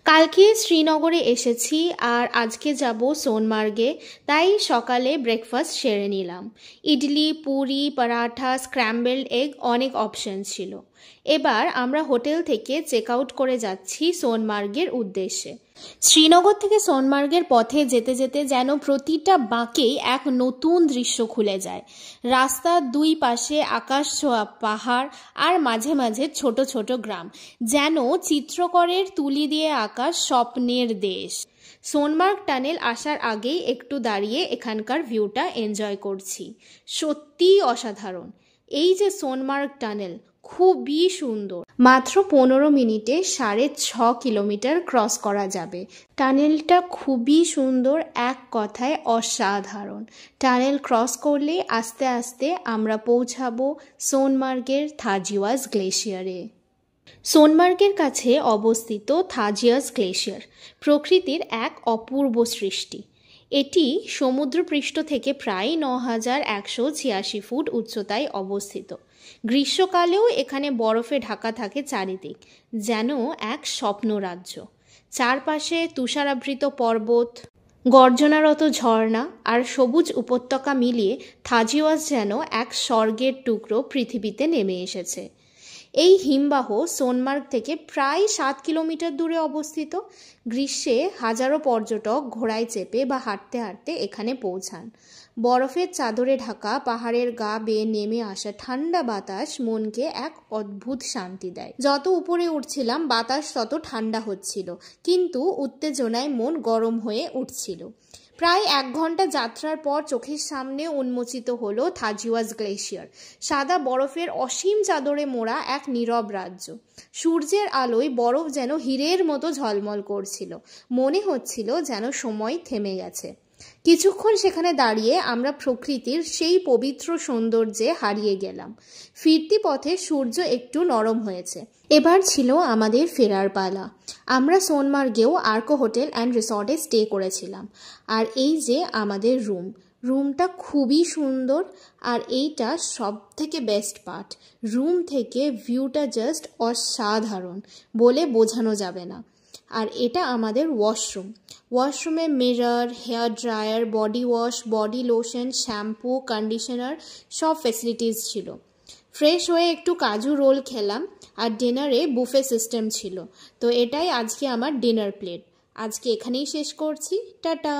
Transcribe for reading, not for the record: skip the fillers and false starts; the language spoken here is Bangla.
কালকে শ্রীনগরে এসেছি আর আজকে যাব সোনমার্গে, তাই সকালে ব্রেকফাস্ট সেরে নিলাম। ইডলি, পুরি, পরাঠা, স্ক্র্যাম্বলড এগ, অনেক অপশন ছিল। এবার আমরা হোটেল থেকে চেক আউট করে যাচ্ছি সোনমার্গের উদ্দেশ্যে। শ্রীনগর থেকে সোনমার্গের পথে যেতে যেতে যেন প্রতিটা বাঁকেই এক নতুন দৃশ্য খুলে যায়। রাস্তার দুই পাশে আকাশ ছোঁয়া পাহাড় আর মাঝে মাঝে ছোট ছোট গ্রাম, যেন চিত্রকরের তুলি দিয়ে আঁকা স্বপ্নের দেশ। সোনমার্গ টানেল আসার আগেই একটু দাঁড়িয়ে এখানকার ভিউটা এনজয় করছি। সত্যিই অসাধারণ। এই যে সোনমার্গ টানেল, খুবই সুন্দর। মাত্র 15 মিনিটে 6.5 কিলোমিটার ক্রস করা যাবে। টানেলটা খুবই সুন্দর, এক কথায় অসাধারণ। টানেল ক্রস করলে আস্তে আস্তে আমরা পৌঁছাবো সোনমার্গের থাজিওয়াস গ্লেশিয়ারে। সোনমার্গের কাছে অবস্থিত থাজিওয়াস গ্লেশিয়ার প্রকৃতির এক অপূর্ব সৃষ্টি। এটি সমুদ্রপৃষ্ঠ থেকে প্রায় 9186 ফুট উচ্চতায় অবস্থিত। গ্রীষ্মকালেও এখানে বরফে ঢাকা থাকে চারিদিক, যেন এক স্বপ্নরাজ্য। চারপাশে তুষারাবৃত পর্বত, গর্জনারত ঝর্ণা আর সবুজ উপত্যকা মিলিয়ে থাজিওয়াস যেন এক স্বর্গের টুকরো পৃথিবীতে নেমে এসেছে। এই হিমবাহ সোনমার্গ থেকে প্রায় 7 কিলোমিটার দূরে অবস্থিত। গ্রীষ্মে হাজারো পর্যটক ঘোড়ায় চেপে বা হাঁটতে হাঁটতে এখানে পৌঁছান। বরফের চাদরে ঢাকা পাহাড়ের গা বেয়ে নেমে আসা ঠান্ডা বাতাস মনকে এক অদ্ভুত শান্তি দেয়। যত উপরে উঠছিলাম বাতাস তত ঠান্ডা হচ্ছিল, কিন্তু উত্তেজনায় মন গরম হয়ে উঠছিল। প্রায় 1 ঘন্টা যাত্রার পর চোখের সামনে উন্মোচিত হলো থাজিওয়াস গ্লেশিয়ার। সাদা বরফের অসীম চাদরে মোড়া এক নীরব রাজ্য। সূর্যের আলোয় বরফ যেন হীরের মতো ঝলমল করছিল। মনে হচ্ছিল যেন সময় থেমে গেছে। কিছুক্ষণ সেখানে দাঁড়িয়ে আমরা প্রকৃতির সেই পবিত্র সৌন্দর্যে হারিয়ে গেলাম। ফিরতি পথে সূর্য একটু নরম হয়েছে। এবার ছিল আমাদের ফেরার পালা। আমরা সোনমার্গেও আর্কো হোটেল অ্যান্ড রিসর্টে স্টে করেছিলাম। আর এই যে আমাদের রুমটা খুবই সুন্দর। আর এইটা সব থেকে বেস্ট পার্ট, রুম থেকে ভিউটা জাস্ট অসাধারণ, বলে বোঝানো যাবে না। আর এটা আমাদের ওয়াশরুমে mirror, hair dryer, body wash, body lotion, shampoo, conditioner সব ফ্যাসিলিটিস ছিল। ফ্রেশ হয়ে একটু কাজু রোল খেলাম। আর ডিনারে বুফে সিস্টেম ছিল। তো এটাই আজকে আমার ডিনার প্লেট। আজকে এখানেই শেষ করছি। টাটা।